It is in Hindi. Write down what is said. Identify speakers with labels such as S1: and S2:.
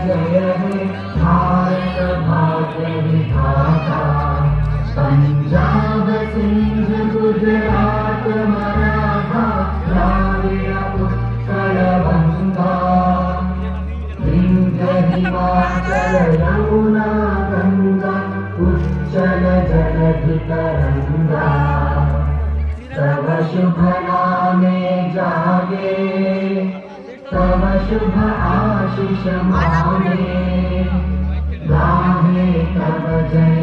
S1: जय हे भारत भाग्य विधाता। पंजाब सिंध गुजरात मराठा द्राविड़ उत्कल बंगा। विंध्य हिमाचल यमुना गंगा उच्चल जलधि तरंगा। तव शुभ नामे जागे तव शुभ आशीष मांगे। गाहे तव जय